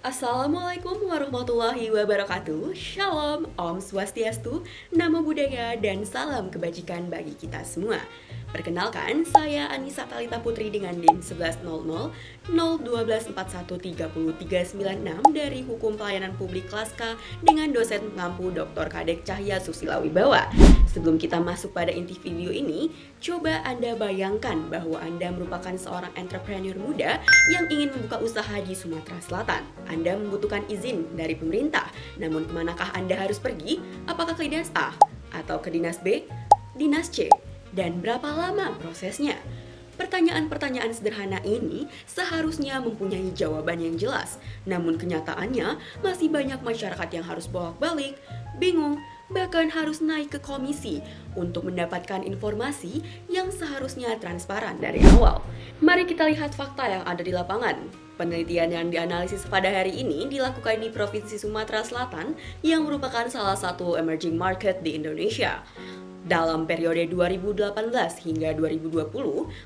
Assalamualaikum warahmatullahi wabarakatuh. Shalom, Om Swastiastu, Namo Buddhaya, dan salam kebajikan bagi kita semua. Perkenalkan, saya Anissa Talita Putri dengan NIM 1100 012413036 dari Hukum Pelayanan Publik kelas K dengan dosen pengampu Dr. Kadek Cahya Susila Wibawa. Sebelum kita masuk pada inti video ini, coba Anda bayangkan bahwa Anda merupakan seorang entrepreneur muda yang ingin membuka usaha di Sumatera Selatan. Anda membutuhkan izin dari pemerintah, namun kemanakah Anda harus pergi? Apakah ke Dinas A atau ke Dinas B, Dinas C? Dan berapa lama prosesnya? Pertanyaan-pertanyaan sederhana ini seharusnya mempunyai jawaban yang jelas. Namun kenyataannya masih banyak masyarakat yang harus bolak-balik, bingung, bahkan harus naik ke komisi untuk mendapatkan informasi yang seharusnya transparan dari awal. Mari kita lihat fakta yang ada di lapangan. Penelitian yang dianalisis pada hari ini dilakukan di Provinsi Sumatera Selatan yang merupakan salah satu emerging market di Indonesia. Dalam periode 2018 hingga 2020,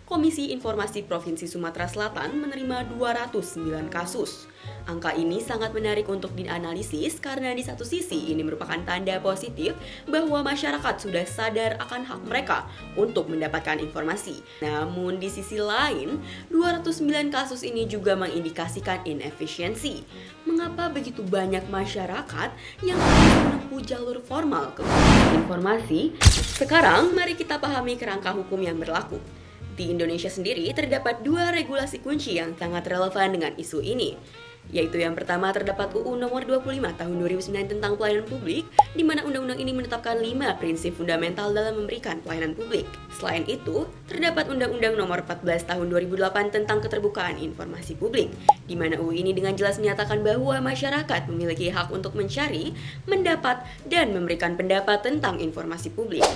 Komisi Informasi Provinsi Sumatera Selatan menerima 209 kasus. Angka ini sangat menarik untuk dianalisis karena di satu sisi ini merupakan tanda positif bahwa masyarakat sudah sadar akan hak mereka untuk mendapatkan informasi. Namun di sisi lain, 209 kasus ini juga mengindikasikan inefisiensi. Mengapa begitu banyak masyarakat yang harus menempuh jalur formal ke informasi? Sekarang mari kita pahami kerangka hukum yang berlaku. Di Indonesia sendiri terdapat dua regulasi kunci yang sangat relevan dengan isu ini. Yaitu yang pertama terdapat UU nomor 25 tahun 2009 tentang pelayanan publik, di mana undang-undang ini menetapkan 5 prinsip fundamental dalam memberikan pelayanan publik. Selain itu, terdapat Undang-Undang nomor 14 tahun 2008 tentang keterbukaan informasi publik, di mana UU ini dengan jelas menyatakan bahwa masyarakat memiliki hak untuk mencari, mendapat, dan memberikan pendapat tentang informasi publik.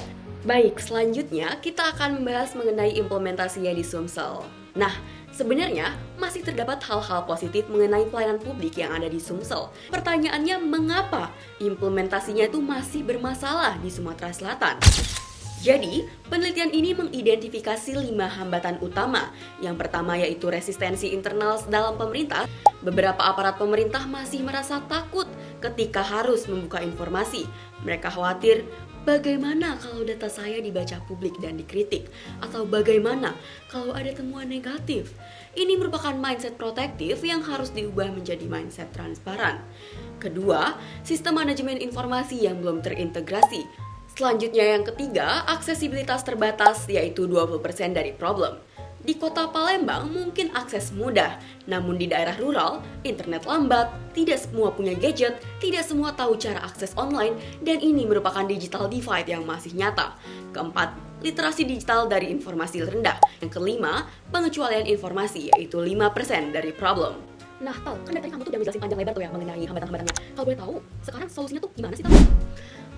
Baik, selanjutnya kita akan membahas mengenai implementasinya di Sumsel. Nah, sebenarnya masih terdapat hal-hal positif mengenai pelayanan publik yang ada di Sumsel. Pertanyaannya, mengapa implementasinya itu masih bermasalah di Sumatera Selatan? Jadi, penelitian ini mengidentifikasi 5 hambatan utama. Yang pertama yaitu resistensi internal dalam pemerintah. Beberapa aparat pemerintah masih merasa takut ketika harus membuka informasi. Mereka khawatir, bagaimana kalau data saya dibaca publik dan dikritik? Atau bagaimana kalau ada temuan negatif? Ini merupakan mindset protektif yang harus diubah menjadi mindset transparan. Kedua, sistem manajemen informasi yang belum terintegrasi. Selanjutnya yang ketiga, aksesibilitas terbatas yaitu 20% dari problem. Di kota Palembang mungkin akses mudah, namun di daerah rural, internet lambat, tidak semua punya gadget, tidak semua tahu cara akses online, dan ini merupakan digital divide yang masih nyata. Keempat, literasi digital dari informasi rendah. Yang kelima, pengecualian informasi yaitu 5% dari problem. Nah, Tal, kan dari tadi kamu tuh udah ngejelasin panjang lebar tuh ya mengenai hambatan-hambatannya. Kalau boleh tahu, sekarang solusinya tuh gimana sih, Tal?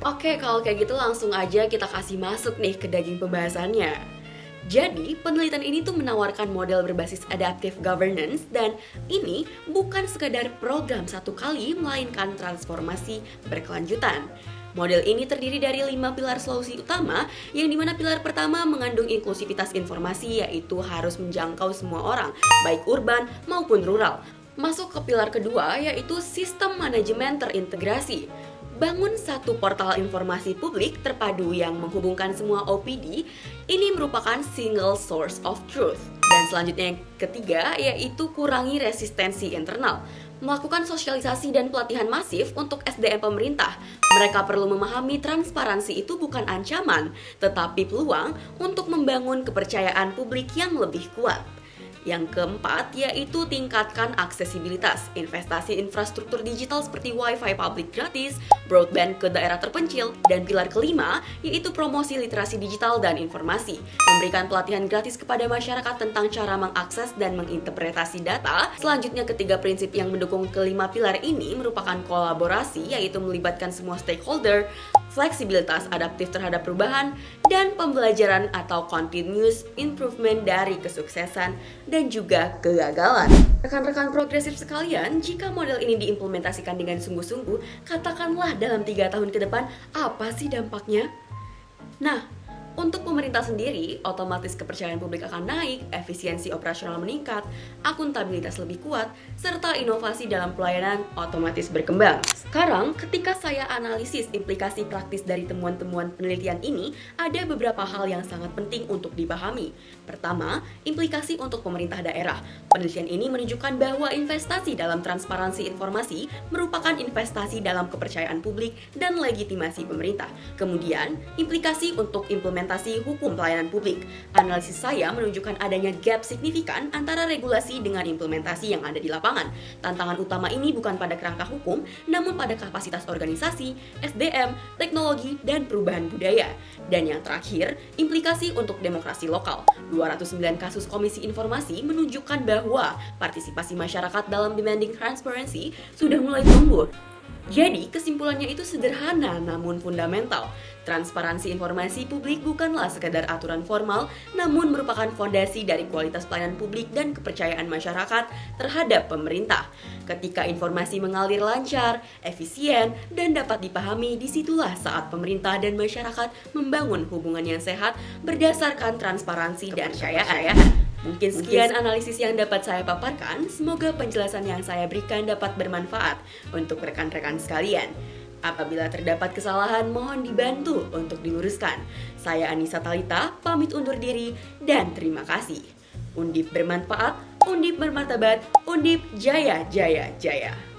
Oke, kalau kayak gitu langsung aja kita kasih masuk nih ke daging pembahasannya. Jadi, penelitian ini tuh menawarkan model berbasis adaptive governance dan ini bukan sekadar program satu kali, melainkan transformasi berkelanjutan. Model ini terdiri dari 5 pilar solusi utama, yang dimana pilar pertama mengandung inklusivitas informasi, yaitu harus menjangkau semua orang, baik urban maupun rural. Masuk ke pilar kedua, yaitu sistem manajemen terintegrasi. Bangun satu portal informasi publik terpadu yang menghubungkan semua OPD, ini merupakan single source of truth. Dan selanjutnya yang ketiga, yaitu kurangi resistensi internal. Melakukan sosialisasi dan pelatihan masif untuk SDM pemerintah. Mereka perlu memahami transparansi itu bukan ancaman, tetapi peluang untuk membangun kepercayaan publik yang lebih kuat. Yang keempat, yaitu tingkatkan aksesibilitas, investasi infrastruktur digital seperti Wi-Fi publik gratis, broadband ke daerah terpencil, dan pilar kelima, yaitu promosi literasi digital dan informasi, memberikan pelatihan gratis kepada masyarakat tentang cara mengakses dan menginterpretasi data. Selanjutnya, ketiga prinsip yang mendukung kelima pilar ini merupakan kolaborasi, yaitu melibatkan semua stakeholder, fleksibilitas adaptif terhadap perubahan, dan pembelajaran atau continuous improvement dari kesuksesan dan juga kegagalan. Rekan-rekan progresif sekalian, jika model ini diimplementasikan dengan sungguh-sungguh, katakanlah dalam 3 tahun ke depan, apa sih dampaknya? Nah, Untuk pemerintah sendiri, otomatis kepercayaan publik akan naik, efisiensi operasional meningkat, akuntabilitas lebih kuat, serta inovasi dalam pelayanan otomatis berkembang. Sekarang, ketika saya analisis implikasi praktis dari temuan-temuan penelitian ini, ada beberapa hal yang sangat penting untuk dipahami. Pertama, implikasi untuk pemerintah daerah. Penelitian ini menunjukkan bahwa investasi dalam transparansi informasi merupakan investasi dalam kepercayaan publik dan legitimasi pemerintah. Kemudian, implikasi untuk implementasi hukum pelayanan publik. Analisis saya menunjukkan adanya gap signifikan antara regulasi dengan implementasi yang ada di lapangan. Tantangan utama ini bukan pada kerangka hukum, namun pada kapasitas organisasi, SDM, teknologi, dan perubahan budaya. Dan yang terakhir, implikasi untuk demokrasi lokal. 209 kasus Komisi Informasi menunjukkan bahwa partisipasi masyarakat dalam demanding transparency sudah mulai tumbuh. Jadi, kesimpulannya itu sederhana namun fundamental. Transparansi informasi publik bukanlah sekadar aturan formal, namun merupakan fondasi dari kualitas pelayanan publik dan kepercayaan masyarakat terhadap pemerintah. Ketika informasi mengalir lancar, efisien, dan dapat dipahami, disitulah saat pemerintah dan masyarakat membangun hubungan yang sehat berdasarkan transparansi dan kepercayaan. Mungkin sekian analisis yang dapat saya paparkan. Semoga penjelasan yang saya berikan dapat bermanfaat untuk rekan-rekan sekalian. Apabila terdapat kesalahan, mohon dibantu untuk diluruskan. Saya Anissa Talita, pamit undur diri, dan terima kasih. Undip bermanfaat, Undip bermartabat, Undip jaya jaya jaya.